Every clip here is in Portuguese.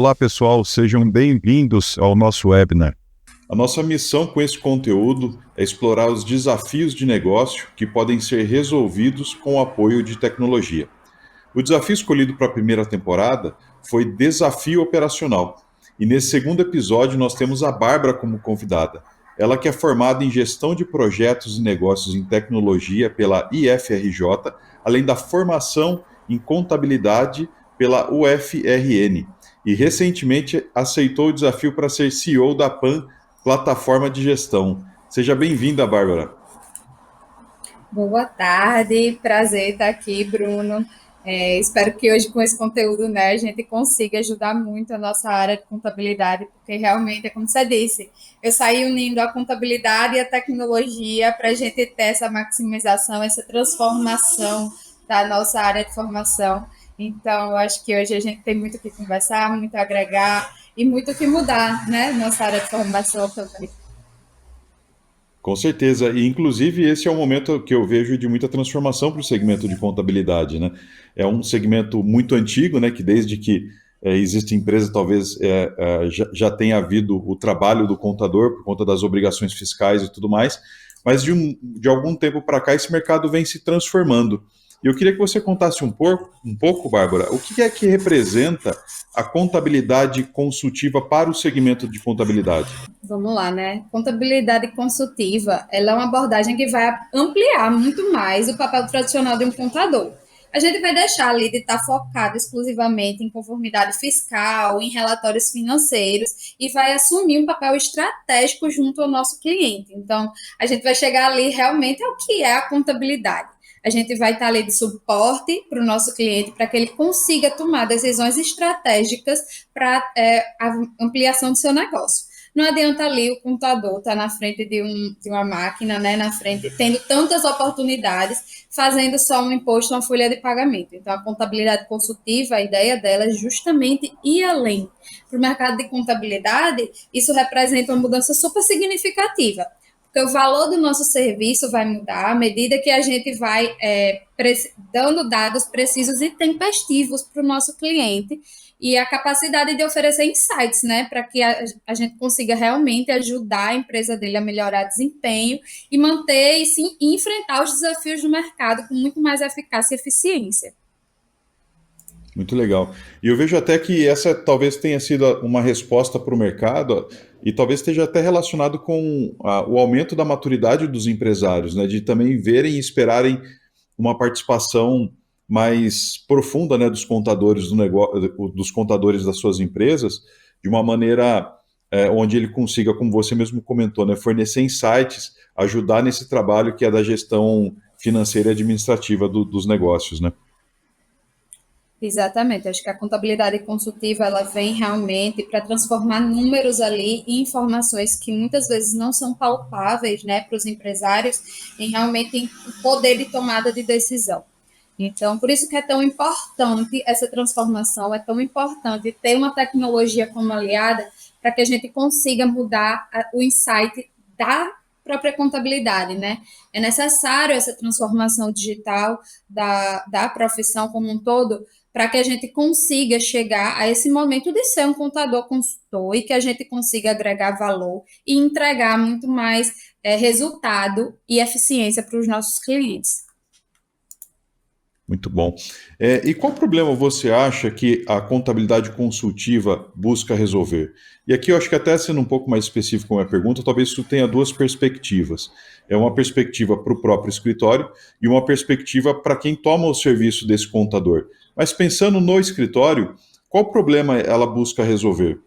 Olá, pessoal, sejam bem-vindos ao nosso webinar. A nossa missão com esse conteúdo é explorar os desafios de negócio que podem ser resolvidos com o apoio de tecnologia. O desafio escolhido para a primeira temporada foi Desafio Operacional. E nesse segundo episódio nós temos a Bárbara como convidada. Ela que é formada em Gestão de Projetos e Negócios em Tecnologia pela IFRJ, além da formação em Contabilidade pela UFRN. E recentemente aceitou o desafio para ser CEO da PAN, Plataforma de Gestão. Seja bem-vinda, Bárbara. Boa tarde, prazer estar aqui, Bruno. Espero que hoje com esse conteúdo, né, a gente consiga ajudar muito a nossa área de contabilidade, porque realmente é como você disse, eu saí unindo a contabilidade e a tecnologia para a gente ter essa maximização, essa transformação da nossa área de formação. Então, eu acho que hoje a gente tem muito o que conversar, muito a agregar e muito o que mudar, né, nossa área de formação também. Com certeza, e inclusive esse é um momento que eu vejo de muita transformação para o segmento de contabilidade, né? É um segmento muito antigo, né? Que desde que existe empresa, talvez já tenha havido o trabalho do contador por conta das obrigações fiscais e tudo mais, mas de algum tempo para cá esse mercado vem se transformando. E eu queria que você contasse um pouco, Bárbara, o que é que representa a contabilidade consultiva para o segmento de contabilidade? Vamos lá, né? Contabilidade consultiva, ela é uma abordagem que vai ampliar muito mais o papel tradicional de um contador. A gente vai deixar ali de estar focado exclusivamente em conformidade fiscal, em relatórios financeiros e vai assumir um papel estratégico junto ao nosso cliente. Então, a gente vai chegar ali realmente ao que é a contabilidade. A gente vai estar ali de suporte para o nosso cliente para que ele consiga tomar decisões estratégicas para a ampliação do seu negócio. Não adianta ali o contador estar na frente de uma máquina, né, na frente, tendo tantas oportunidades, fazendo só um imposto, uma folha de pagamento. Então, a contabilidade consultiva, a ideia dela é justamente ir além. Para o mercado de contabilidade, isso representa uma mudança super significativa, porque o valor do nosso serviço vai mudar à medida que a gente vai dando dados precisos e tempestivos para o nosso cliente e a capacidade de oferecer insights, né, para que a gente consiga realmente ajudar a empresa dele a melhorar desempenho e manter e sim enfrentar os desafios do mercado com muito mais eficácia e eficiência. Muito legal. E eu vejo até que essa talvez tenha sido uma resposta para o mercado e talvez esteja até relacionado com o aumento da maturidade dos empresários, né? De também verem e esperarem uma participação mais profunda, né, dos contadores do negócio, dos contadores das suas empresas, de uma maneira onde ele consiga, como você mesmo comentou, né, fornecer insights, ajudar nesse trabalho que é da gestão financeira e administrativa dos negócios, né? Exatamente, acho que a contabilidade consultiva ela vem realmente para transformar números ali em informações que muitas vezes não são palpáveis, né, para os empresários, em realmente em poder de tomada de decisão. Então, por isso que é tão importante essa transformação, é tão importante ter uma tecnologia como aliada para que a gente consiga mudar o insight da própria contabilidade, né? É necessário essa transformação digital da profissão como um todo para que a gente consiga chegar a esse momento de ser um contador consultor e que a gente consiga agregar valor e entregar muito mais resultado e eficiência para os nossos clientes. Muito bom. E qual problema você acha que a contabilidade consultiva busca resolver? E aqui eu acho que até sendo um pouco mais específico com a minha pergunta, talvez isso tenha duas perspectivas. É uma perspectiva para o próprio escritório e uma perspectiva para quem toma o serviço desse contador. Mas pensando no escritório, qual problema ela busca resolver?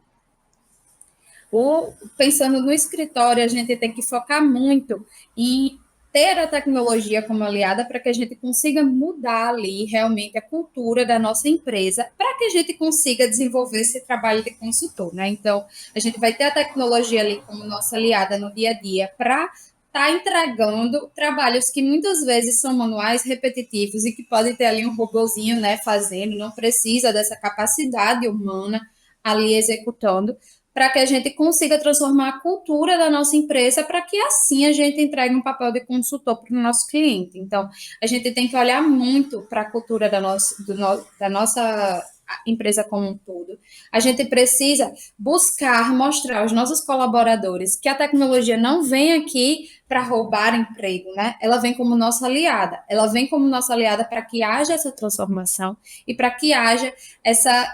Pensando no escritório, a gente tem que focar muito em ter a tecnologia como aliada para que a gente consiga mudar ali realmente a cultura da nossa empresa, para que a gente consiga desenvolver esse trabalho de consultor, né? Então, a gente vai ter a tecnologia ali como nossa aliada no dia a dia para estar entregando trabalhos que muitas vezes são manuais repetitivos e que podem ter ali um robozinho, né, fazendo, não precisa dessa capacidade humana ali executando, para que a gente consiga transformar a cultura da nossa empresa para que assim a gente entregue um papel de consultor para o nosso cliente. Então, a gente tem que olhar muito para a cultura da nossa a empresa como um todo. A gente precisa buscar mostrar aos nossos colaboradores que a tecnologia não vem aqui para roubar emprego, né? Ela vem como nossa aliada. Ela vem como nossa aliada para que haja essa transformação e para que haja essa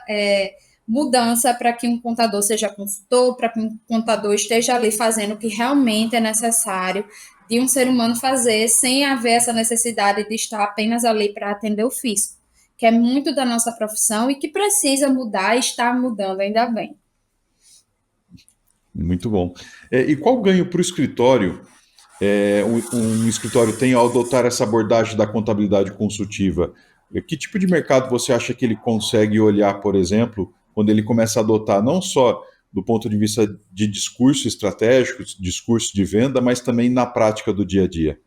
mudança para que um contador seja consultor, para que um contador esteja ali fazendo o que realmente é necessário de um ser humano fazer, sem haver essa necessidade de estar apenas ali para atender o fisco, que é muito da nossa profissão e que precisa mudar e está mudando, ainda bem. Muito bom. E qual ganho para o escritório um escritório tem ao adotar essa abordagem da contabilidade consultiva? Que tipo de mercado você acha que ele consegue olhar, por exemplo, quando ele começa a adotar não só do ponto de vista de discurso estratégico, discurso de venda, mas também na prática do dia a dia?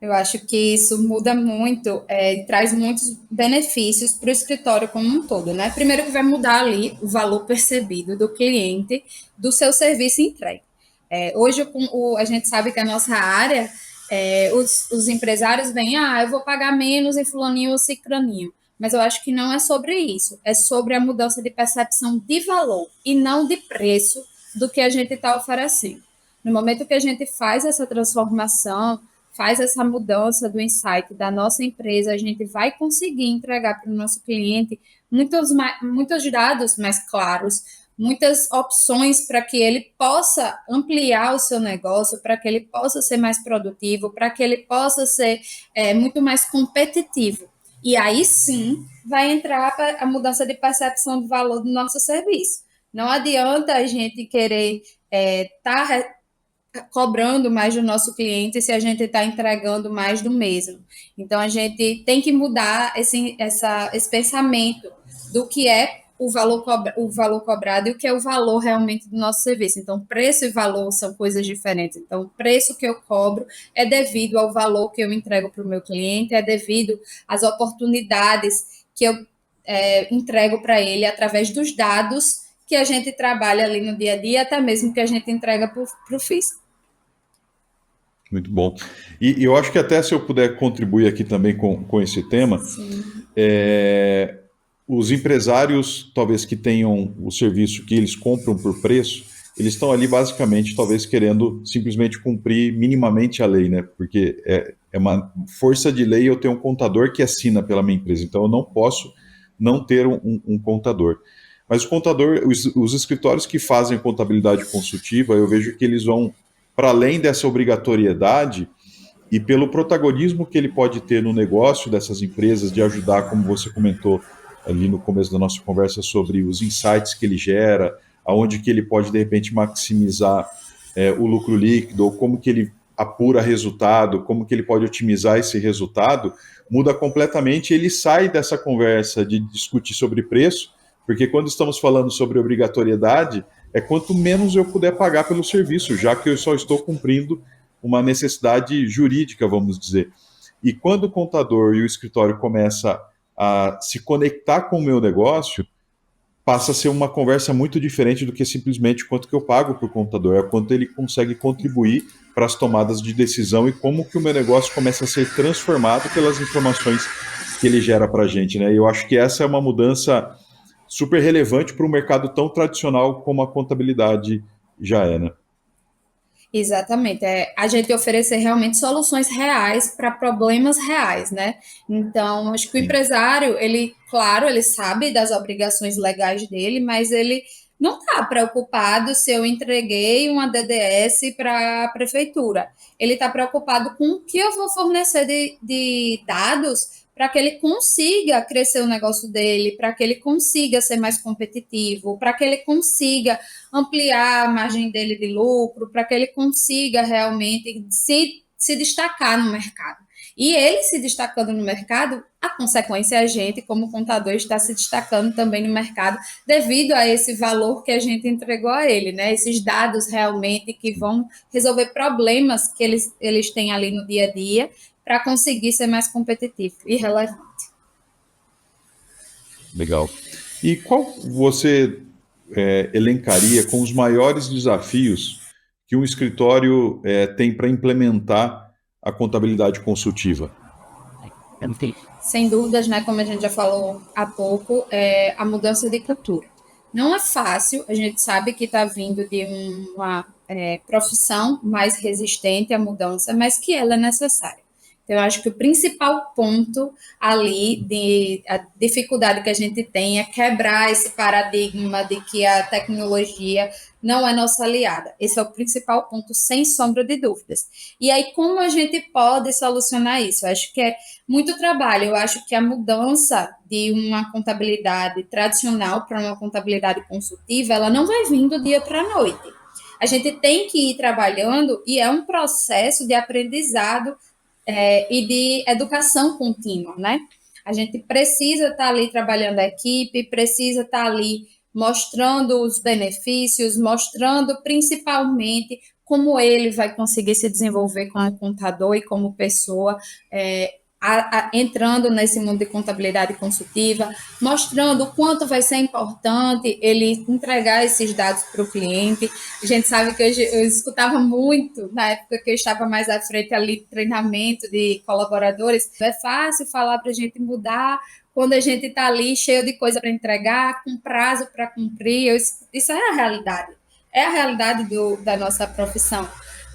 Eu acho que isso muda muito, traz muitos benefícios para o escritório como um todo, né? Primeiro que vai mudar ali o valor percebido do cliente do seu serviço entregue. Hoje a gente sabe que a nossa área, os empresários vêm, eu vou pagar menos em fulaninho ou cicraninho. Mas eu acho que não é sobre isso, é sobre a mudança de percepção de valor e não de preço do que a gente está oferecendo. No momento que a gente faz essa transformação, faz essa mudança do insight da nossa empresa, a gente vai conseguir entregar para o nosso cliente muitos dados mais claros, muitas opções para que ele possa ampliar o seu negócio, para que ele possa ser mais produtivo, para que ele possa ser muito mais competitivo. E aí sim vai entrar a mudança de percepção de valor do nosso serviço. Não adianta a gente querer estar cobrando mais do nosso cliente se a gente está entregando mais do mesmo. Então, a gente tem que mudar esse pensamento do que é o valor cobrado e o que é o valor realmente do nosso serviço. Então, preço e valor são coisas diferentes. Então, o preço que eu cobro é devido ao valor que eu entrego para o meu cliente, é devido às oportunidades que eu entrego para ele através dos dados que a gente trabalha ali no dia a dia, até mesmo que a gente entrega para o fisco. Muito bom. E eu acho que até se eu puder contribuir aqui também com esse tema, os empresários, talvez que tenham o serviço que eles compram por preço, eles estão ali basicamente, talvez querendo simplesmente cumprir minimamente a lei, né? Porque é uma força de lei eu ter um contador que assina pela minha empresa, então eu não posso não ter um contador. Mas o contador, os escritórios que fazem contabilidade consultiva, eu vejo que eles vão para além dessa obrigatoriedade e pelo protagonismo que ele pode ter no negócio dessas empresas, de ajudar, como você comentou ali no começo da nossa conversa, sobre os insights que ele gera, aonde que ele pode, de repente, maximizar o lucro líquido, ou como que ele apura resultado, como que ele pode otimizar esse resultado, muda completamente. Ele sai dessa conversa de discutir sobre preço, porque quando estamos falando sobre obrigatoriedade, é quanto menos eu puder pagar pelo serviço, já que eu só estou cumprindo uma necessidade jurídica, vamos dizer. E quando o contador e o escritório começa a se conectar com o meu negócio, passa a ser uma conversa muito diferente do que simplesmente quanto que eu pago para o contador, é quanto ele consegue contribuir para as tomadas de decisão e como que o meu negócio começa a ser transformado pelas informações que ele gera para a gente, né? E eu acho que essa é uma mudança super relevante para um mercado tão tradicional como a contabilidade já é, né? Exatamente, a gente oferecer realmente soluções reais para problemas reais, né? Então, acho que o Sim. empresário, claro, ele sabe das obrigações legais dele, mas ele não está preocupado se eu entreguei uma DDS para a prefeitura. Ele está preocupado com o que eu vou fornecer de dados para que ele consiga crescer o negócio dele, para que ele consiga ser mais competitivo, para que ele consiga ampliar a margem dele de lucro, para que ele consiga realmente se destacar no mercado. E ele se destacando no mercado, a consequência é a gente, como contador, está se destacando também no mercado devido a esse valor que a gente entregou a ele, né? Esses dados realmente que vão resolver problemas que eles têm ali no dia a dia para conseguir ser mais competitivo e relevante. Legal. E qual você elencaria com os maiores desafios que um escritório tem para implementar a contabilidade consultiva? sem dúvidas, né, como a gente já falou há pouco, é a mudança de cultura. Não é fácil, a gente sabe que está vindo de uma profissão mais resistente à mudança, mas que ela é necessária. Então, eu acho que o principal ponto ali de a dificuldade que a gente tem é quebrar esse paradigma de que a tecnologia não é nossa aliada. Esse é o principal ponto, sem sombra de dúvidas. E aí, como a gente pode solucionar isso? Eu acho que é muito trabalho. Eu acho que a mudança de uma contabilidade tradicional para uma contabilidade consultiva, ela não vai vir do dia para a noite. A gente tem que ir trabalhando e é um processo de aprendizado e de educação contínua, né? A gente precisa estar ali trabalhando a equipe, precisa estar ali mostrando os benefícios, mostrando principalmente como ele vai conseguir se desenvolver como contador e como pessoa, entrando nesse mundo de contabilidade consultiva, mostrando o quanto vai ser importante ele entregar esses dados para o cliente. A gente sabe que eu escutava muito, na época que eu estava mais à frente ali, treinamento de colaboradores, é fácil falar para a gente mudar quando a gente está ali cheio de coisa para entregar, com prazo para cumprir. Isso é a realidade. É a realidade da nossa profissão.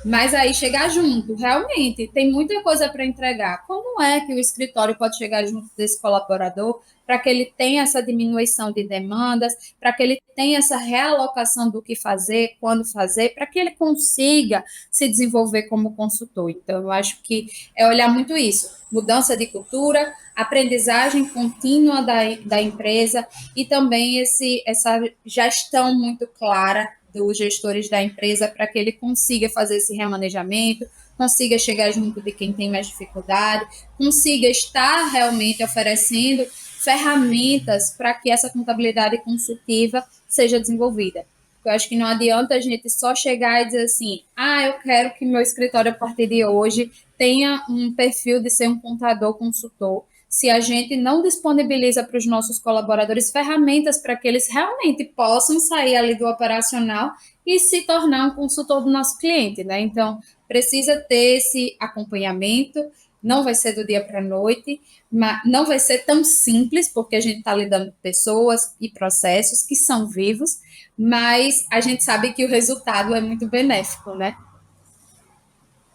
Mas aí chegar junto, realmente, tem muita coisa para entregar. Como é que o escritório pode chegar junto desse colaborador para que ele tenha essa diminuição de demandas, para que ele tenha essa realocação do que fazer, quando fazer, para que ele consiga se desenvolver como consultor? Então, eu acho que é olhar muito isso: mudança de cultura, aprendizagem contínua da empresa e também essa gestão muito clara dos gestores da empresa para que ele consiga fazer esse remanejamento, consiga chegar junto de quem tem mais dificuldade, consiga estar realmente oferecendo ferramentas para que essa contabilidade consultiva seja desenvolvida. Eu acho que não adianta a gente só chegar e dizer assim: eu quero que meu escritório, a partir de hoje, tenha um perfil de ser um contador consultor, se a gente não disponibiliza para os nossos colaboradores ferramentas para que eles realmente possam sair ali do operacional e se tornar um consultor do nosso cliente, né? Então, precisa ter esse acompanhamento. Não vai ser do dia para a noite, mas não vai ser tão simples, porque a gente está lidando com pessoas e processos que são vivos, mas a gente sabe que o resultado é muito benéfico, né?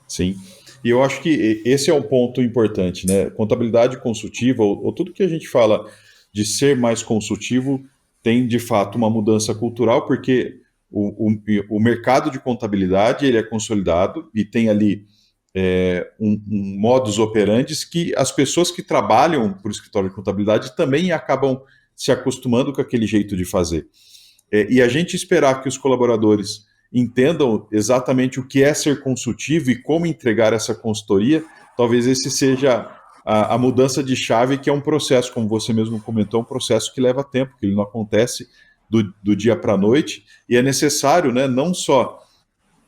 Sim. E eu acho que esse é um ponto importante, né? Contabilidade consultiva, ou tudo que a gente fala de ser mais consultivo, tem de fato uma mudança cultural, porque o mercado de contabilidade ele é consolidado e tem ali um modus operandi que as pessoas que trabalham por escritório de contabilidade também acabam se acostumando com aquele jeito de fazer. E a gente esperar que os colaboradores entendam exatamente o que é ser consultivo e como entregar essa consultoria, talvez esse seja a mudança de chave, que é um processo, como você mesmo comentou, um processo que leva tempo, que ele não acontece do dia para a noite, e é necessário, né, não só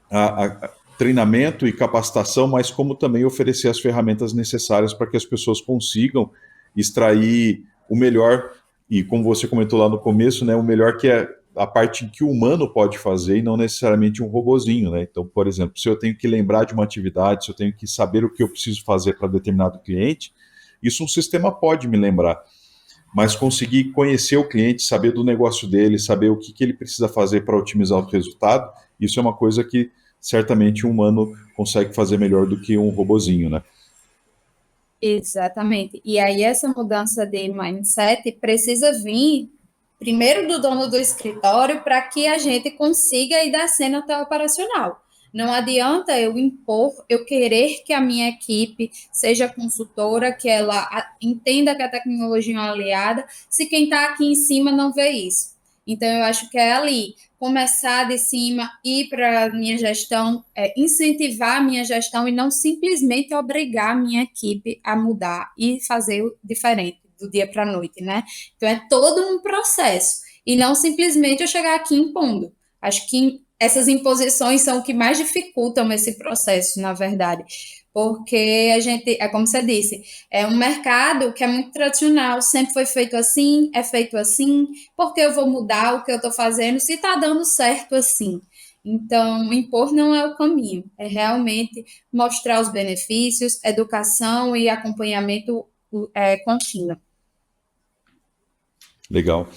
a treinamento e capacitação, mas como também oferecer as ferramentas necessárias para que as pessoas consigam extrair o melhor, e como você comentou lá no começo, né, o melhor que é a parte que o humano pode fazer e não necessariamente um robozinho, né? Então, por exemplo, se eu tenho que lembrar de uma atividade, se eu tenho que saber o que eu preciso fazer para determinado cliente, isso um sistema pode me lembrar. Mas conseguir conhecer o cliente, saber do negócio dele, saber o que ele precisa fazer para otimizar o resultado, isso é uma coisa que certamente um humano consegue fazer melhor do que um robozinho, né? Exatamente. E aí essa mudança de mindset precisa vir primeiro do dono do escritório para que a gente consiga ir da cena até o operacional. Não adianta eu impor, eu querer que a minha equipe seja consultora, que ela entenda que a tecnologia é uma aliada, se quem está aqui em cima não vê isso. Então, eu acho que é ali, começar de cima, ir para a minha gestão, incentivar a minha gestão e não simplesmente obrigar a minha equipe a mudar e fazer o diferente do dia para a noite, né? Então, é todo um processo e não simplesmente eu chegar aqui impondo. Acho que essas imposições são o que mais dificultam esse processo, na verdade, porque a gente, é como você disse, é um mercado que é muito tradicional, sempre foi feito assim, é feito assim, porque eu vou mudar o que eu estou fazendo se está dando certo assim. Então, impor não é o caminho, é realmente mostrar os benefícios, educação e acompanhamento contínua. Legal.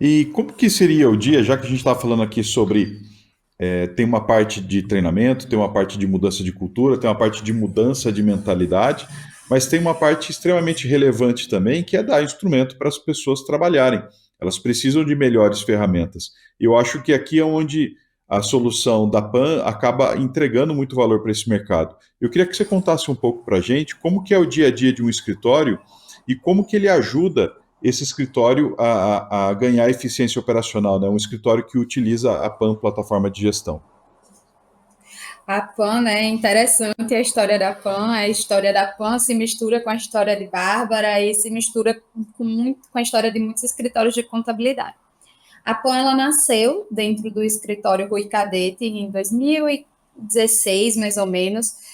E como que seria o dia, já que a gente está falando aqui sobre, tem uma parte de treinamento, tem uma parte de mudança de cultura, tem uma parte de mudança de mentalidade, mas tem uma parte extremamente relevante também, que é dar instrumento para as pessoas trabalharem. Elas precisam de melhores ferramentas. E eu acho que aqui é onde a solução da PAN acaba entregando muito valor para esse mercado. Eu queria que você contasse um pouco para a gente como que é o dia a dia de um escritório e como que ele ajuda esse escritório a ganhar eficiência operacional, né? Um escritório que utiliza a PAN, plataforma de gestão. A PAN, né, é interessante a história da PAN. A história da PAN se mistura com a história de Bárbara e se mistura com a história de muitos escritórios de contabilidade. A PAN ela nasceu dentro do escritório Rui Cadete em 2016, mais ou menos.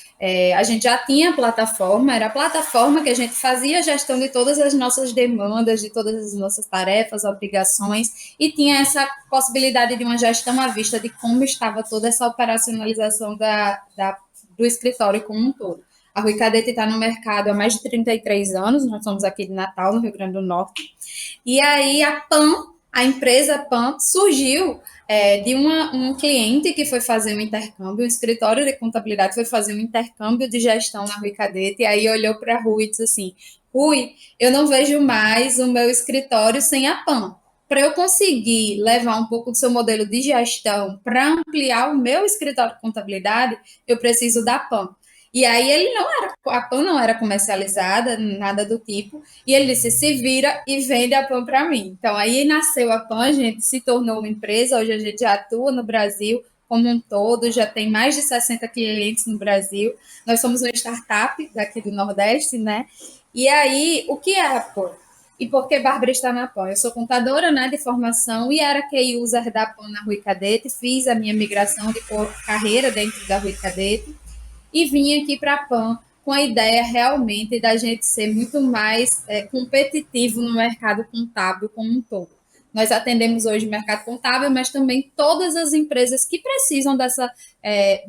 A gente já tinha a plataforma, era a plataforma que a gente fazia a gestão de todas as nossas demandas, de todas as nossas tarefas, obrigações, e tinha essa possibilidade de uma gestão à vista de como estava toda essa operacionalização do escritório como um todo. A Rui Cadete está no mercado há mais de 33 anos, nós somos aqui de Natal, no Rio Grande do Norte, e aí a empresa PAN surgiu de um cliente que foi fazer um intercâmbio, um escritório de contabilidade foi fazer um intercâmbio de gestão na Rui Cadete, e aí olhou para a Rui e disse assim, Rui, eu não vejo mais o meu escritório sem a PAN. Para eu conseguir levar um pouco do seu modelo de gestão para ampliar o meu escritório de contabilidade, eu preciso da PAN. E aí a PAN não era comercializada, nada do tipo, e ele disse, se vira e vende a PAN para mim. Então aí nasceu a PAN, a gente se tornou uma empresa, hoje a gente já atua no Brasil como um todo, já tem mais de 60 clientes no Brasil, nós somos uma startup daqui do Nordeste, né? E aí, o que é a PAN? E por que Bárbara está na PAN? Eu sou contadora, né, de formação e era key user da PAN na Rui Cadete, fiz a minha migração de carreira dentro da Rui Cadete, e vim aqui para a PAN com a ideia realmente da gente ser muito mais competitivo no mercado contábil como um todo. Nós atendemos hoje o mercado contábil, mas também todas as empresas que precisam dessa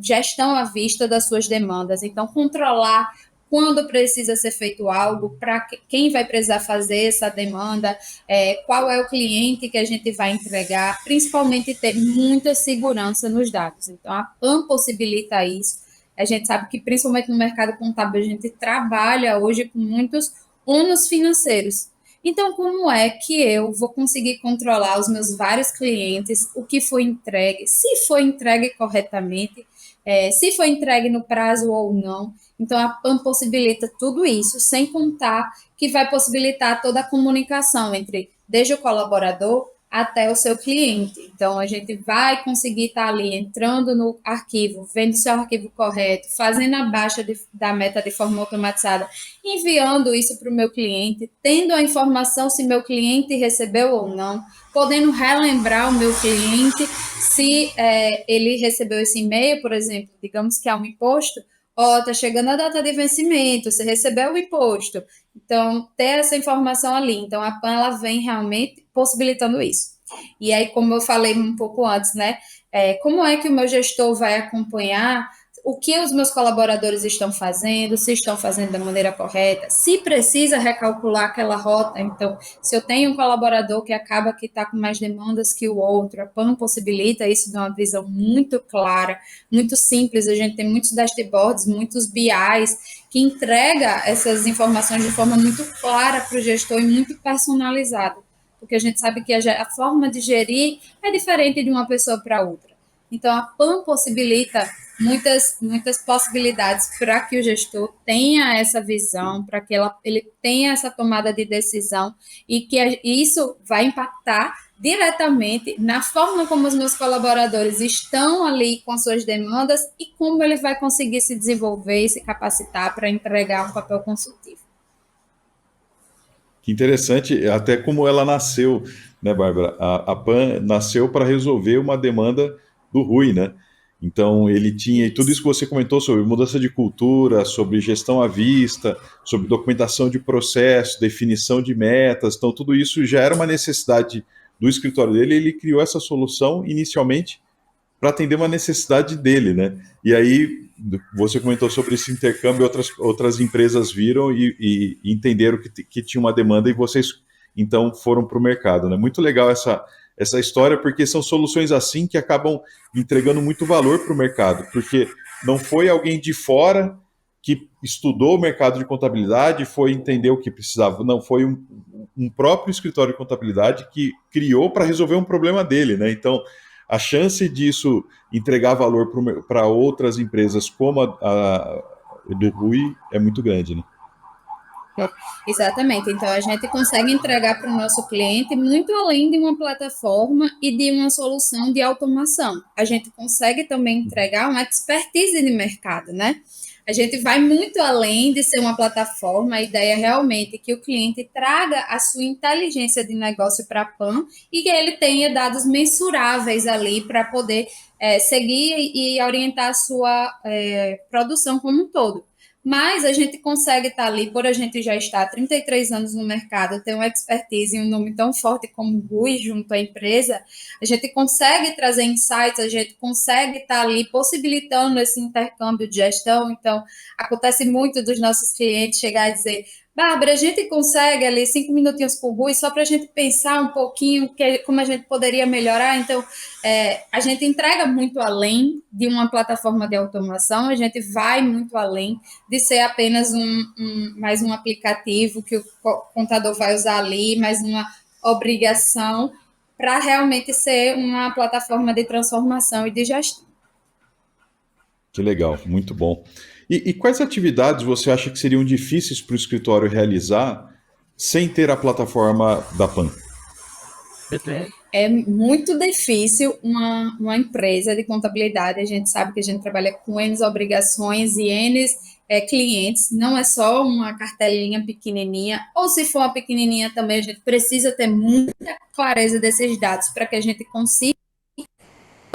gestão à vista das suas demandas. Então, controlar quando precisa ser feito algo, para quem vai precisar fazer essa demanda, qual é o cliente que a gente vai entregar, principalmente ter muita segurança nos dados. Então, a PAN possibilita isso. A gente sabe que, principalmente no mercado contábil, a gente trabalha hoje com muitos ônus financeiros. Então, como é que eu vou conseguir controlar os meus vários clientes, o que foi entregue, se foi entregue corretamente, se foi entregue no prazo ou não? Então, a PAN possibilita tudo isso, sem contar que vai possibilitar toda a comunicação entre, desde o colaborador até o seu cliente. Então, a gente vai conseguir estar ali entrando no arquivo, vendo se é o arquivo correto, fazendo a baixa da meta de forma automatizada, enviando isso para o meu cliente, tendo a informação se meu cliente recebeu ou não, podendo relembrar o meu cliente se ele recebeu esse e-mail, por exemplo, digamos que há um imposto, está chegando a data de vencimento, você recebeu o imposto. Então, ter essa informação ali. Então, a PAN ela vem realmente possibilitando isso. E aí, como eu falei um pouco antes, né? Como é que o meu gestor vai acompanhar o que os meus colaboradores estão fazendo, se estão fazendo da maneira correta, se precisa recalcular aquela rota. Então, se eu tenho um colaborador que acaba que está com mais demandas que o outro, a PAN possibilita isso de uma visão muito clara, muito simples. A gente tem muitos dashboards, muitos BIs que entrega essas informações de forma muito clara para o gestor e muito personalizada, porque a gente sabe que a forma de gerir é diferente de uma pessoa para outra. Então, a PAN possibilita muitas possibilidades para que o gestor tenha essa visão, para que ele tenha essa tomada de decisão e que isso vai impactar diretamente na forma como os meus colaboradores estão ali com suas demandas e como ele vai conseguir se desenvolver e se capacitar para entregar um papel consultivo. Que interessante, até como ela nasceu, né, Bárbara? A PAN nasceu para resolver uma demanda do Rui, né? Então, ele tinha e tudo isso que você comentou sobre mudança de cultura, sobre gestão à vista, sobre documentação de processo, definição de metas. Então, tudo isso já era uma necessidade do escritório dele. Ele criou essa solução inicialmente para atender uma necessidade dele, né? E aí você comentou sobre esse intercâmbio, outras empresas viram e entenderam que tinha uma demanda e vocês então foram para o mercado, né? Muito legal essa história, porque são soluções assim que acabam entregando muito valor para o mercado, porque não foi alguém de fora que estudou o mercado de contabilidade, foi entender o que precisava. Não, foi um próprio escritório de contabilidade que criou para resolver um problema dele, né? Então, a chance disso entregar valor para outras empresas como a do Rui é muito grande, né? Exatamente. Então, a gente consegue entregar para o nosso cliente muito além de uma plataforma e de uma solução de automação. A gente consegue também entregar uma expertise de mercado, né? A gente vai muito além de ser uma plataforma. A ideia é realmente que o cliente traga a sua inteligência de negócio para a PAN e que ele tenha dados mensuráveis ali para poder seguir e orientar a sua produção como um todo. Mas a gente consegue estar ali, por a gente já estar há 33 anos no mercado, ter uma expertise e um nome tão forte como o Rui junto à empresa, a gente consegue trazer insights, a gente consegue estar ali possibilitando esse intercâmbio de gestão. Então, acontece muito dos nossos clientes chegar e dizer: Bárbara, a gente consegue ali 5 minutinhos com o Rui só para a gente pensar um pouquinho como a gente poderia melhorar. Então, a gente entrega muito além de uma plataforma de automação, a gente vai muito além de ser apenas mais um aplicativo que o contador vai usar ali, mais uma obrigação, para realmente ser uma plataforma de transformação e de gestão. Que legal, muito bom. E quais atividades você acha que seriam difíceis para o escritório realizar sem ter a plataforma da PAN? É muito difícil uma empresa de contabilidade. A gente sabe que a gente trabalha com N obrigações e N clientes, não é só uma cartelinha pequenininha, ou se for uma pequenininha também, a gente precisa ter muita clareza desses dados para que a gente consiga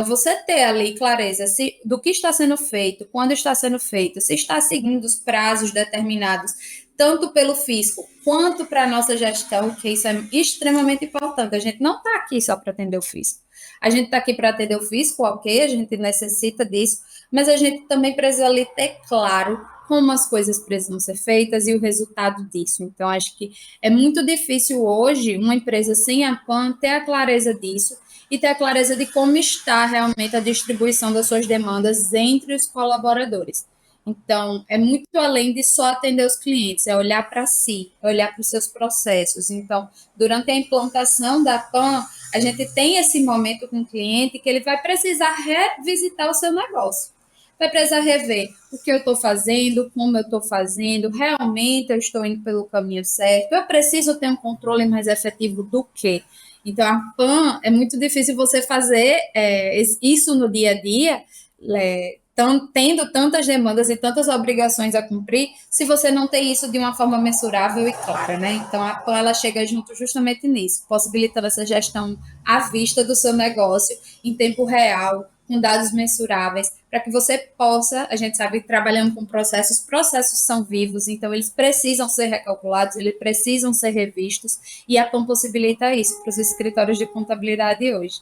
você ter ali clareza do que está sendo feito, quando está sendo feito, se está seguindo os prazos determinados, tanto pelo fisco quanto para a nossa gestão, que isso é extremamente importante. A gente não está aqui só para atender o fisco. A gente está aqui para atender o fisco, ok, a gente necessita disso, mas a gente também precisa ali ter claro como as coisas precisam ser feitas e o resultado disso. Então, acho que é muito difícil hoje uma empresa sem a PAN ter a clareza disso e ter a clareza de como está realmente a distribuição das suas demandas entre os colaboradores. Então, é muito além de só atender os clientes, é olhar para si, é olhar para os seus processos. Então, durante a implantação da PAN, a gente tem esse momento com o cliente que ele vai precisar revisitar o seu negócio. Vai precisar rever o que eu estou fazendo, como eu estou fazendo, realmente eu estou indo pelo caminho certo, eu preciso ter um controle mais efetivo do quê? Então, a PAN é muito difícil você fazer isso no dia a dia, tendo tantas demandas e tantas obrigações a cumprir, se você não tem isso de uma forma mensurável e clara, né? Então, a PAN ela chega junto justamente nisso, possibilitando essa gestão à vista do seu negócio, em tempo real, com dados mensuráveis, para que você possa, a gente sabe, trabalhando com processos são vivos, então eles precisam ser recalculados, eles precisam ser revistos, e a PAN possibilita isso para os escritórios de contabilidade hoje.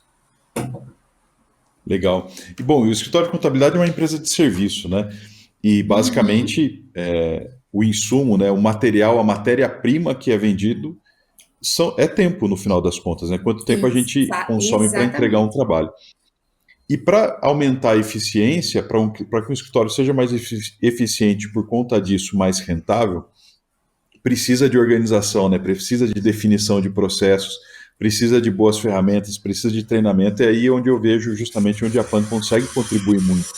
Legal. E bom, o escritório de contabilidade é uma empresa de serviço, né? E basicamente o insumo, né, o material, a matéria-prima que é vendido é tempo no final das contas, né? Quanto tempo a gente consome para entregar um trabalho. E para aumentar a eficiência, para que um escritório seja mais eficiente por conta disso, mais rentável, precisa de organização, né? Precisa de definição de processos, precisa de boas ferramentas, precisa de treinamento. É aí onde eu vejo justamente onde a PAN consegue contribuir muito.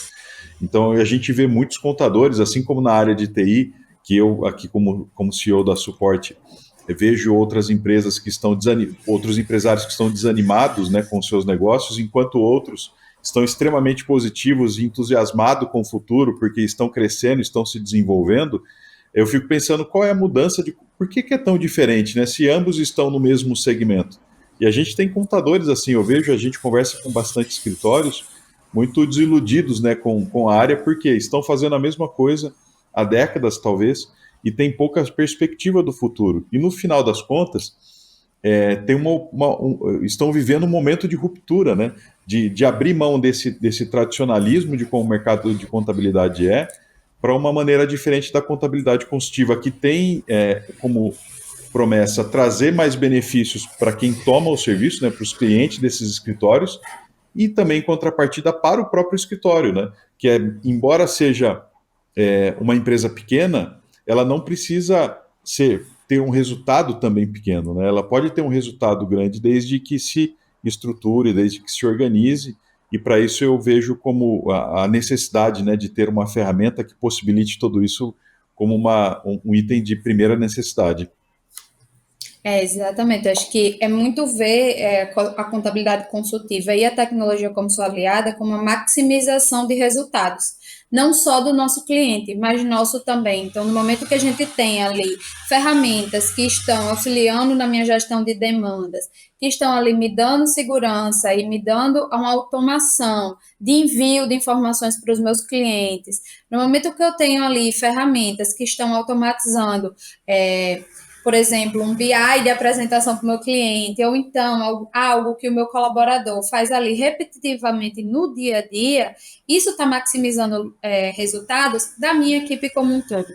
Então, a gente vê muitos contadores, assim como na área de TI, que eu aqui como CEO da Suporte, vejo outras empresas que estão outros empresários que estão desanimados, né, com seus negócios, enquanto outros estão extremamente positivos e entusiasmados com o futuro, porque estão crescendo, estão se desenvolvendo. Eu fico pensando qual é a mudança por que é tão diferente, né? Se ambos estão no mesmo segmento. E a gente tem contadores assim, eu vejo, a gente conversa com bastante escritórios, muito desiludidos, né, com a área, porque estão fazendo a mesma coisa há décadas, talvez, e tem pouca perspectiva do futuro. E no final das contas, estão vivendo um momento de ruptura, né? de abrir mão desse tradicionalismo de como o mercado de contabilidade é, para uma maneira diferente da contabilidade consultiva, que tem como promessa trazer mais benefícios para quem toma o serviço, né, para os clientes desses escritórios, e também em contrapartida para o próprio escritório, né, que embora seja uma empresa pequena, ela não precisa ter um resultado também pequeno, né? Ela pode ter um resultado grande desde que se estruture, desde que se organize, e para isso eu vejo como a necessidade, né, de ter uma ferramenta que possibilite tudo isso como um item de primeira necessidade. Exatamente. Eu acho que é muito ver a contabilidade consultiva e a tecnologia como sua aliada como uma maximização de resultados, não só do nosso cliente, mas nosso também. Então, no momento que a gente tem ali ferramentas que estão auxiliando na minha gestão de demandas, que estão ali me dando segurança e me dando uma automação de envio de informações para os meus clientes, no momento que eu tenho ali ferramentas que estão automatizando, por exemplo, um BI de apresentação para o meu cliente, ou então algo que o meu colaborador faz ali repetitivamente no dia a dia, isso está maximizando resultados da minha equipe como um todo.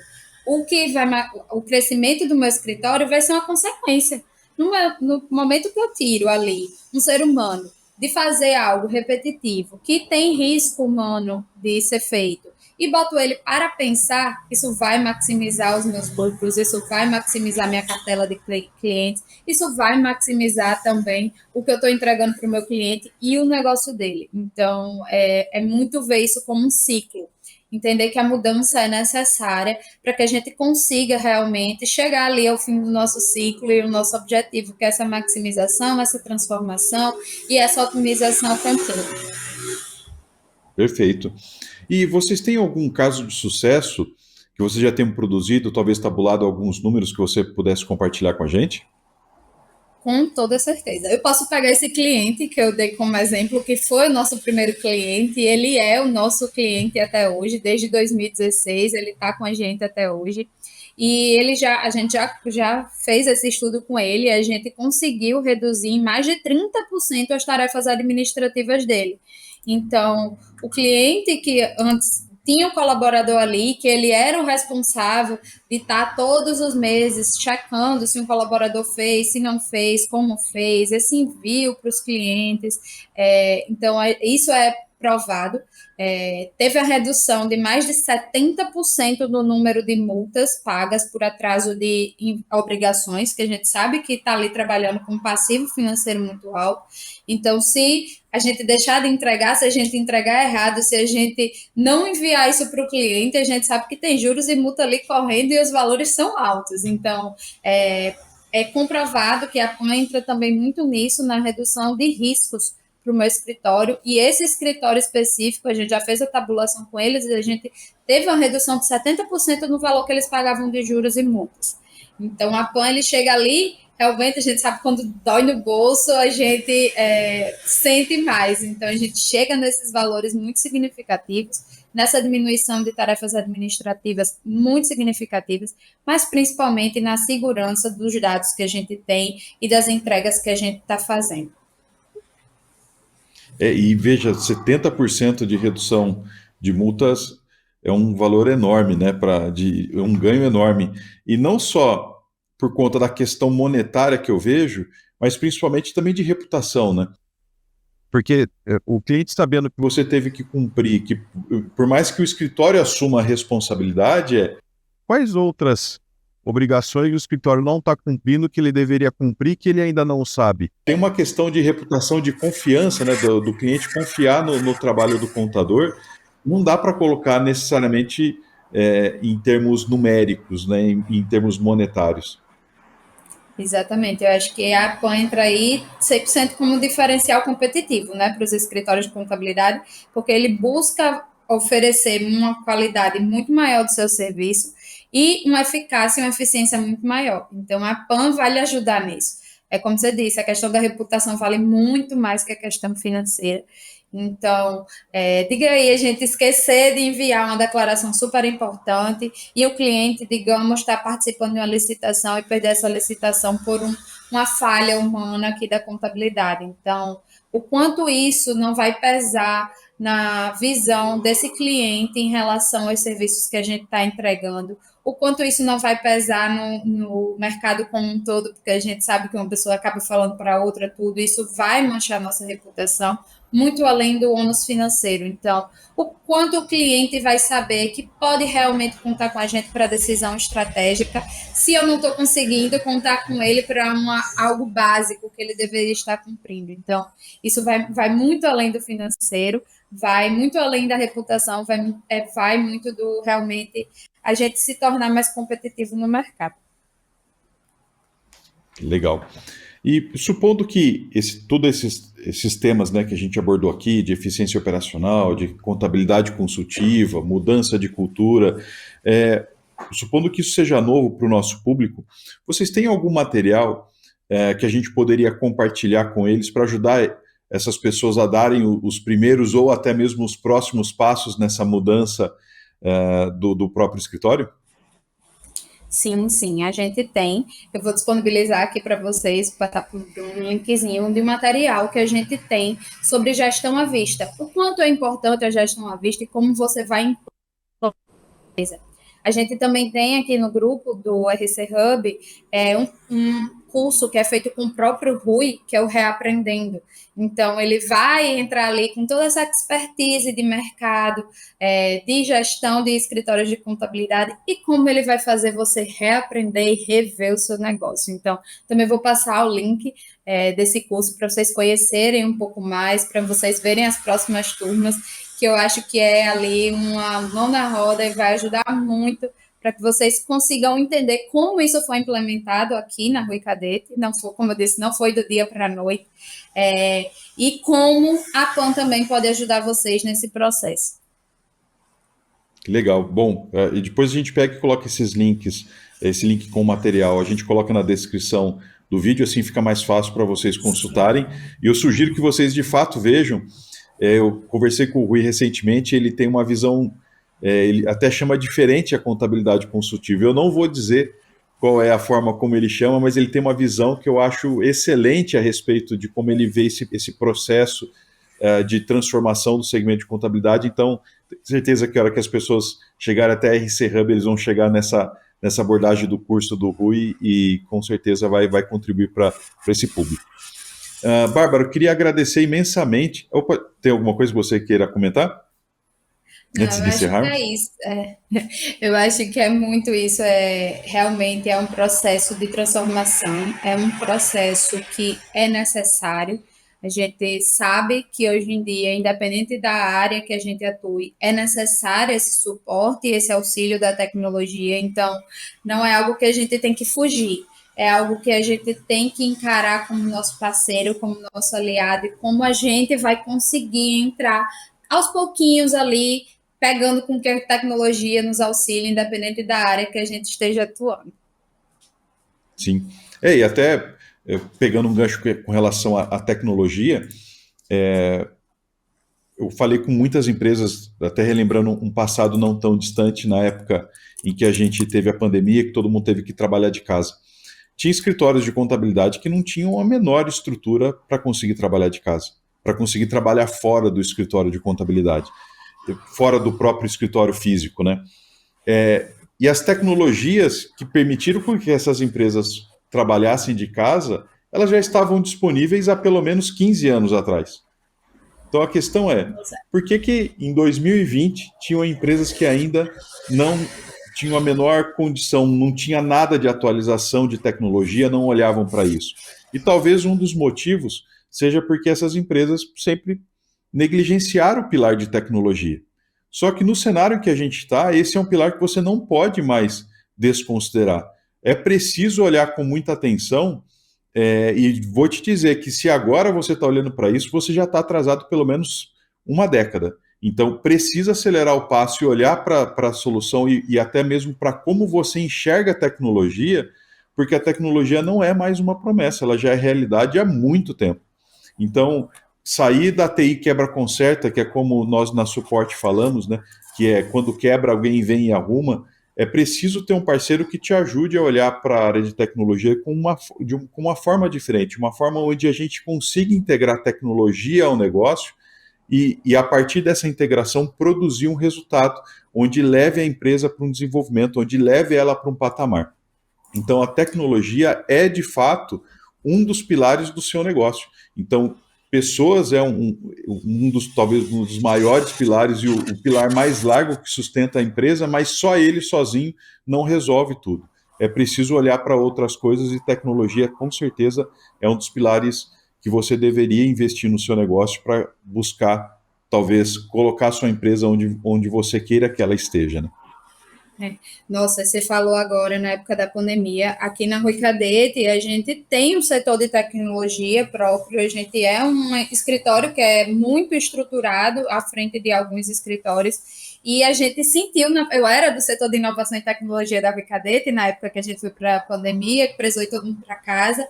O crescimento do meu escritório vai ser uma consequência. No momento que eu tiro ali um ser humano de fazer algo repetitivo, que tem risco humano de ser feito, e boto ele para pensar, isso vai maximizar os meus lucros, isso vai maximizar minha cartela de clientes, isso vai maximizar também o que eu estou entregando para o meu cliente e o negócio dele. Então, é muito ver isso como um ciclo. Entender que a mudança é necessária para que a gente consiga realmente chegar ali ao fim do nosso ciclo e o nosso objetivo, que é essa maximização, essa transformação e essa otimização contínua. Perfeito. E vocês têm algum caso de sucesso que vocês já tenham produzido, talvez tabulado alguns números que você pudesse compartilhar com a gente? Com toda certeza. Eu posso pegar esse cliente que eu dei como exemplo, que foi o nosso primeiro cliente, e ele é o nosso cliente até hoje, desde 2016, ele está com a gente até hoje. E a gente já fez esse estudo com ele, e a gente conseguiu reduzir em mais de 30% as tarefas administrativas dele. Então, o cliente que antes tinha um colaborador ali, que ele era o responsável de estar todos os meses checando se um colaborador fez, se não fez, como fez, esse envio para os clientes. Então, isso é provado. Teve a redução de mais de 70% do número de multas pagas por atraso de obrigações, que a gente sabe que está ali trabalhando com um passivo financeiro muito alto. Então, se a gente deixar de entregar, se a gente entregar errado, se a gente não enviar isso para o cliente, a gente sabe que tem juros e multa ali correndo e os valores são altos. Então, é comprovado que a PAN entra também muito nisso, na redução de riscos para o meu escritório, e esse escritório específico, a gente já fez a tabulação com eles, e a gente teve uma redução de 70% no valor que eles pagavam de juros e multas. Então, a PAN, ele chega ali, realmente a gente sabe quando dói no bolso, a gente sente mais. Então, a gente chega nesses valores muito significativos, nessa diminuição de tarefas administrativas muito significativas, mas principalmente na segurança dos dados que a gente tem e das entregas que a gente está fazendo. E veja, 70% de redução de multas é um valor enorme, né? Um ganho enorme. E não só por conta da questão monetária que eu vejo, mas principalmente também de reputação, né? Porque o cliente sabendo que você teve que cumprir, que por mais que o escritório assuma a responsabilidade, quais outras obrigações o escritório não está cumprindo que ele deveria cumprir que ele ainda não sabe? Tem uma questão de reputação, de confiança, né, do cliente confiar no trabalho do contador. Não dá para colocar necessariamente em termos numéricos, né, em termos monetários. Exatamente, eu acho que a PAN entra aí 100% como um diferencial competitivo, né, para os escritórios de contabilidade, porque ele busca oferecer uma qualidade muito maior do seu serviço e uma eficácia e uma eficiência muito maior. Então, a PAN vai lhe ajudar nisso. É como você disse, a questão da reputação vale muito mais que a questão financeira. Então, diga aí, a gente esquecer de enviar uma declaração super importante e o cliente, digamos, está participando de uma licitação e perder essa licitação por uma falha humana aqui da contabilidade. Então, o quanto isso não vai pesar na visão desse cliente em relação aos serviços que a gente está entregando, o quanto isso não vai pesar no mercado como um todo, porque a gente sabe que uma pessoa acaba falando para outra tudo, isso vai manchar nossa reputação, muito além do ônus financeiro. Então, o quanto o cliente vai saber que pode realmente contar com a gente para decisão estratégica, se eu não estou conseguindo contar com ele para algo básico que ele deveria estar cumprindo. Então, isso vai muito além do financeiro, vai muito além da reputação, vai muito do realmente a gente se tornar mais competitivo no mercado. Legal. E supondo que todos esses temas, né, que a gente abordou aqui, de eficiência operacional, de contabilidade consultiva, mudança de cultura, supondo que isso seja novo para o nosso público, vocês têm algum material que a gente poderia compartilhar com eles para ajudar essas pessoas a darem os primeiros ou até mesmo os próximos passos nessa mudança do próprio escritório? Sim, sim, a gente tem. Eu vou disponibilizar aqui para vocês, botar por um linkzinho de material que a gente tem sobre gestão à vista. O quanto é importante a gestão à vista e como você vai. A gente também tem aqui no grupo do RC Hub um curso que é feito com o próprio Rui, que é o Reaprendendo. Então, ele vai entrar ali com toda essa expertise de mercado, de gestão de escritórios de contabilidade e como ele vai fazer você reaprender e rever o seu negócio. Então, também vou passar o link desse curso para vocês conhecerem um pouco mais, para vocês verem as próximas turmas, que eu acho que é ali uma mão na roda e vai ajudar muito para que vocês consigam entender como isso foi implementado aqui na Rui Cadete. Não foi, como eu disse, não foi do dia para a noite. E como a PAN também pode ajudar vocês nesse processo. Legal. Bom, e depois a gente pega e coloca esses links, esse link com o material, a gente coloca na descrição do vídeo, assim fica mais fácil para vocês consultarem. E eu sugiro que vocês de fato vejam. Eu conversei com o Rui recentemente, ele tem uma visão, ele até chama diferente a contabilidade consultiva. Eu não vou dizer qual é a forma como ele chama, mas ele tem uma visão que eu acho excelente a respeito de como ele vê esse processo de transformação do segmento de contabilidade. Então, tenho certeza que a hora que as pessoas chegarem até a RC Hub, eles vão chegar nessa abordagem do curso do Rui e com certeza vai contribuir para esse público. Bárbara, eu queria agradecer imensamente. Opa, tem alguma coisa que você queira comentar? Antes de encerrar? É isso. Eu acho que é muito isso. Realmente é um processo de transformação, é um processo que é necessário. A gente sabe que hoje em dia, independente da área que a gente atue, é necessário esse suporte e esse auxílio da tecnologia. Então, não é algo que a gente tem que fugir. É algo que a gente tem que encarar como nosso parceiro, como nosso aliado, e como a gente vai conseguir entrar aos pouquinhos ali, pegando com que a tecnologia nos auxilie, independente da área que a gente esteja atuando. Sim. E até pegando um gancho com relação à tecnologia, eu falei com muitas empresas, até relembrando um passado não tão distante, na época em que a gente teve a pandemia, que todo mundo teve que trabalhar de casa. Tinha escritórios de contabilidade que não tinham a menor estrutura para conseguir trabalhar de casa, para conseguir trabalhar fora do escritório de contabilidade, fora do próprio escritório físico, né? E as tecnologias que permitiram que essas empresas trabalhassem de casa, elas já estavam disponíveis há pelo menos 15 anos atrás. Então a questão é, por que em 2020 tinham empresas que ainda não tinham a menor condição, não tinha nada de atualização de tecnologia, não olhavam para isso? E talvez um dos motivos seja porque essas empresas sempre negligenciaram o pilar de tecnologia. Só que no cenário que a gente está, esse é um pilar que você não pode mais desconsiderar. É preciso olhar com muita atenção, e vou te dizer que se agora você está olhando para isso, você já está atrasado pelo menos uma década. Então, precisa acelerar o passo e olhar para a solução e até mesmo para como você enxerga a tecnologia, porque a tecnologia não é mais uma promessa, ela já é realidade há muito tempo. Então, sair da TI quebra-conserta, que é como nós na suporte falamos, né, que é quando quebra alguém vem e arruma, é preciso ter um parceiro que te ajude a olhar para a área de tecnologia com uma forma diferente, uma forma onde a gente consiga integrar tecnologia ao negócio e a partir dessa integração produzir um resultado onde leve a empresa para um desenvolvimento, onde leve ela para um patamar. Então, a tecnologia é, de fato, um dos pilares do seu negócio. Então, pessoas é talvez um dos maiores pilares e o pilar mais largo que sustenta a empresa, mas só ele sozinho não resolve tudo. É preciso olhar para outras coisas e tecnologia, com certeza, é um dos pilares que você deveria investir no seu negócio para buscar, talvez, colocar a sua empresa onde você queira que ela esteja, né? É. Nossa, você falou agora na época da pandemia, aqui na Rui Cadete, a gente tem um setor de tecnologia próprio, a gente é um escritório que é muito estruturado à frente de alguns escritórios, e a gente sentiu, eu era do setor de inovação e tecnologia da Rui Cadete, na época que a gente foi para a pandemia, que precisou ir todo mundo para casa,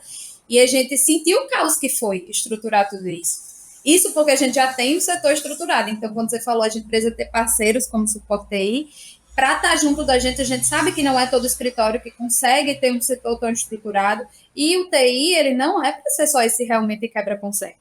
e a gente sentiu o caos que foi estruturar tudo isso. Isso porque a gente já tem um setor estruturado, então quando você falou, a gente precisa ter parceiros como suporte TI, para estar junto da gente, a gente sabe que não é todo escritório que consegue ter um setor tão estruturado, e o TI, ele não é para ser só esse realmente quebra-conserta.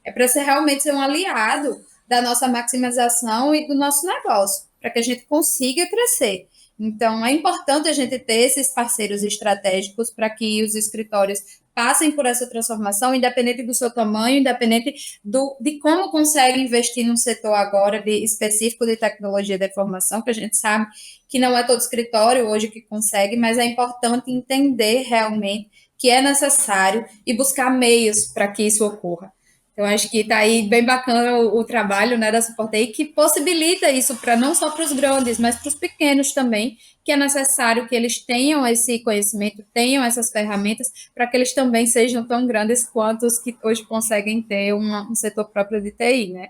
É para ser realmente ser um aliado da nossa maximização e do nosso negócio, para que a gente consiga crescer. Então, é importante a gente ter esses parceiros estratégicos para que os escritórios passem por essa transformação, independente do seu tamanho, independente de como consegue investir num setor agora específico de tecnologia da informação, que a gente sabe que não é todo escritório hoje que consegue, mas é importante entender realmente que é necessário e buscar meios para que isso ocorra. Então, acho que está aí bem bacana o trabalho, né, da Suportei, que possibilita isso para não só para os grandes, mas para os pequenos também, que é necessário que eles tenham esse conhecimento, tenham essas ferramentas, para que eles também sejam tão grandes quanto os que hoje conseguem ter um setor próprio de TI, né?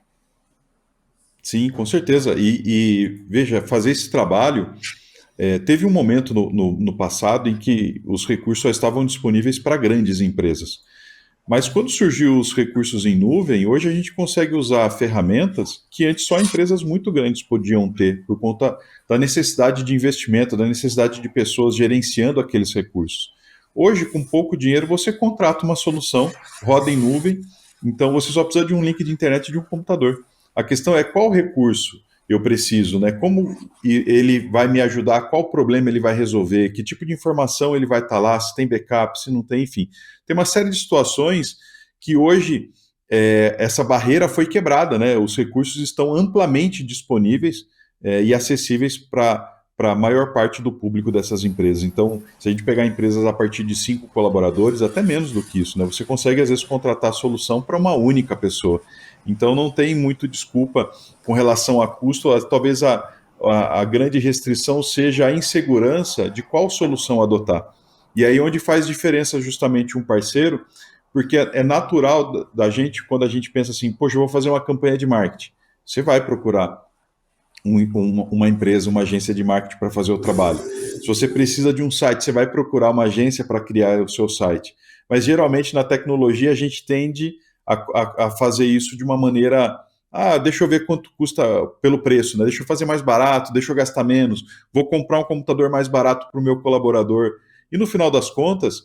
Sim, com certeza. Veja, fazer esse trabalho, teve um momento no passado em que os recursos só estavam disponíveis para grandes empresas. Mas quando surgiu os recursos em nuvem, hoje a gente consegue usar ferramentas que antes só empresas muito grandes podiam ter, por conta da necessidade de investimento, da necessidade de pessoas gerenciando aqueles recursos. Hoje, com pouco dinheiro, você contrata uma solução, roda em nuvem, então você só precisa de um link de internet e de um computador. A questão é qual recurso eu preciso, né? Como ele vai me ajudar, qual problema ele vai resolver, que tipo de informação ele vai estar lá, se tem backup, se não tem, enfim. Tem uma série de situações que hoje essa barreira foi quebrada, né? Os recursos estão amplamente disponíveis e acessíveis para a maior parte do público dessas empresas. Então, se a gente pegar empresas a partir de 5 colaboradores, até menos do que isso, né? Você consegue, às vezes, contratar a solução para uma única pessoa. Então, não tem muito desculpa com relação a custo. Talvez a grande restrição seja a insegurança de qual solução adotar. E aí onde faz diferença justamente um parceiro, porque é natural da gente, quando a gente pensa assim, poxa, eu vou fazer uma campanha de marketing. Você vai procurar uma empresa, uma agência de marketing para fazer o trabalho. Se você precisa de um site, você vai procurar uma agência para criar o seu site. Mas geralmente na tecnologia a gente tende a fazer isso de uma maneira, deixa eu ver quanto custa pelo preço, né? Deixa eu fazer mais barato, deixa eu gastar menos, vou comprar um computador mais barato para o meu colaborador. E no final das contas,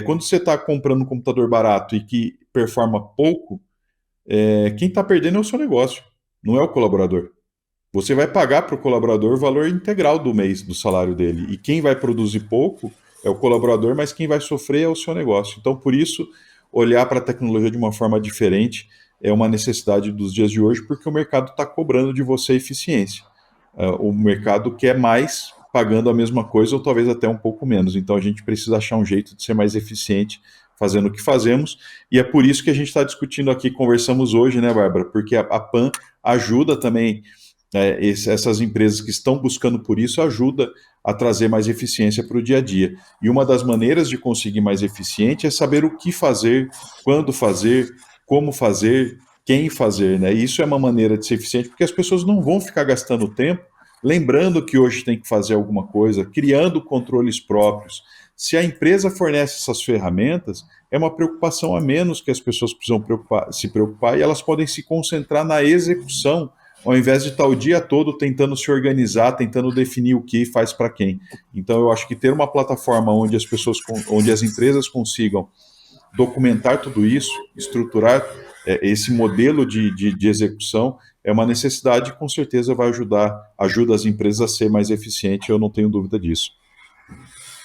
quando você está comprando um computador barato e que performa pouco, quem está perdendo é o seu negócio, não é o colaborador. Você vai pagar para o colaborador o valor integral do mês do salário dele. E quem vai produzir pouco é o colaborador, mas quem vai sofrer é o seu negócio. Então, por isso, olhar para a tecnologia de uma forma diferente é uma necessidade dos dias de hoje, porque o mercado está cobrando de você eficiência. O mercado quer mais pagando a mesma coisa ou talvez até um pouco menos. Então, a gente precisa achar um jeito de ser mais eficiente fazendo o que fazemos. E é por isso que a gente está discutindo aqui, conversamos hoje, né, Bárbara? Porque a PAN ajuda também essas empresas que estão buscando por isso, ajuda a trazer mais eficiência para o dia a dia. E uma das maneiras de conseguir mais eficiente é saber o que fazer, quando fazer, como fazer, quem fazer, né? E isso é uma maneira de ser eficiente, porque as pessoas não vão ficar gastando tempo lembrando que hoje tem que fazer alguma coisa, criando controles próprios. Se a empresa fornece essas ferramentas, é uma preocupação a menos que as pessoas precisam se preocupar e elas podem se concentrar na execução ao invés de estar o dia todo tentando se organizar, tentando definir o que faz para quem. Então, eu acho que ter uma plataforma onde onde as empresas consigam documentar tudo isso, estruturar esse modelo de execução é uma necessidade e com certeza ajuda as empresas a ser mais eficientes, eu não tenho dúvida disso.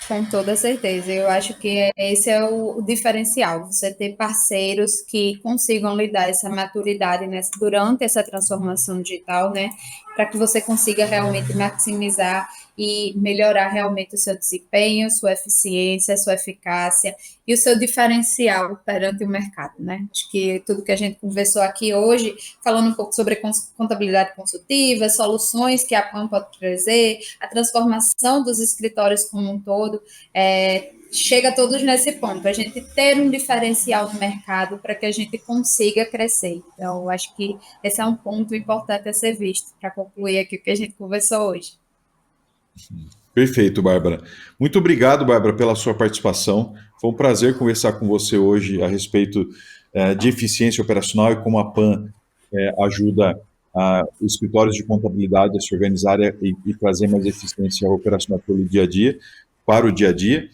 Com toda certeza. Eu acho que esse é o diferencial, você ter parceiros que consigam lhe dar essa maturidade durante essa transformação digital, né? Para que você consiga realmente maximizar e melhorar realmente o seu desempenho, sua eficiência, sua eficácia e o seu diferencial perante o mercado, né? Acho que tudo que a gente conversou aqui hoje, falando um pouco sobre contabilidade consultiva, soluções que a PAN pode trazer, a transformação dos escritórios como um todo, chega todos nesse ponto, a gente ter um diferencial no mercado para que a gente consiga crescer. Então, eu acho que esse é um ponto importante a ser visto para concluir aqui o que a gente conversou hoje. Perfeito, Bárbara. Muito obrigado, Bárbara, pela sua participação. Foi um prazer conversar com você hoje a respeito de eficiência operacional e como a PAN ajuda os escritórios de contabilidade a se organizarem e trazer mais eficiência operacional pelo dia a dia, para o dia a dia.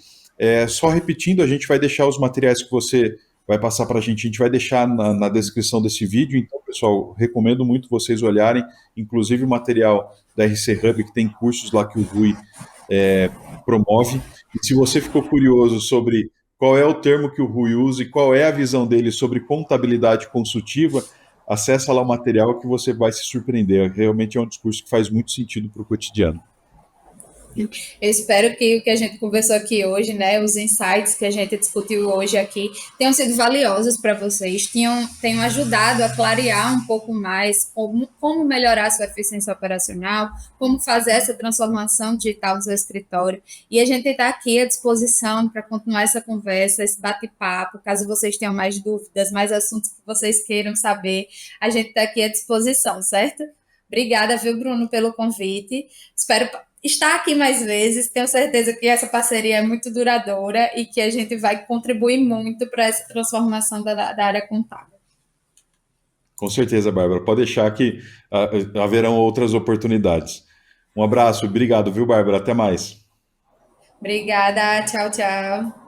Só repetindo, a gente vai deixar os materiais que você vai passar para a gente vai deixar na descrição desse vídeo. Então, pessoal, recomendo muito vocês olharem, inclusive o material da RC Hub, que tem cursos lá que o Rui promove. E se você ficou curioso sobre qual é o termo que o Rui usa e qual é a visão dele sobre contabilidade consultiva, acessa lá o material que você vai se surpreender. Realmente é um discurso que faz muito sentido para o cotidiano. Eu espero que o que a gente conversou aqui hoje, né, os insights que a gente discutiu hoje aqui, tenham sido valiosos para vocês, tenham ajudado a clarear um pouco mais como melhorar a sua eficiência operacional, como fazer essa transformação digital do seu escritório. E a gente está aqui à disposição para continuar essa conversa, esse bate-papo, caso vocês tenham mais dúvidas, mais assuntos que vocês queiram saber, a gente está aqui à disposição, certo? Obrigada, viu, Bruno, pelo convite. Espero estar aqui mais vezes. Tenho certeza que essa parceria é muito duradoura e que a gente vai contribuir muito para essa transformação da área contábil. Com certeza, Bárbara. Pode deixar que haverão outras oportunidades. Um abraço, obrigado, viu, Bárbara? Até mais. Obrigada, tchau, tchau.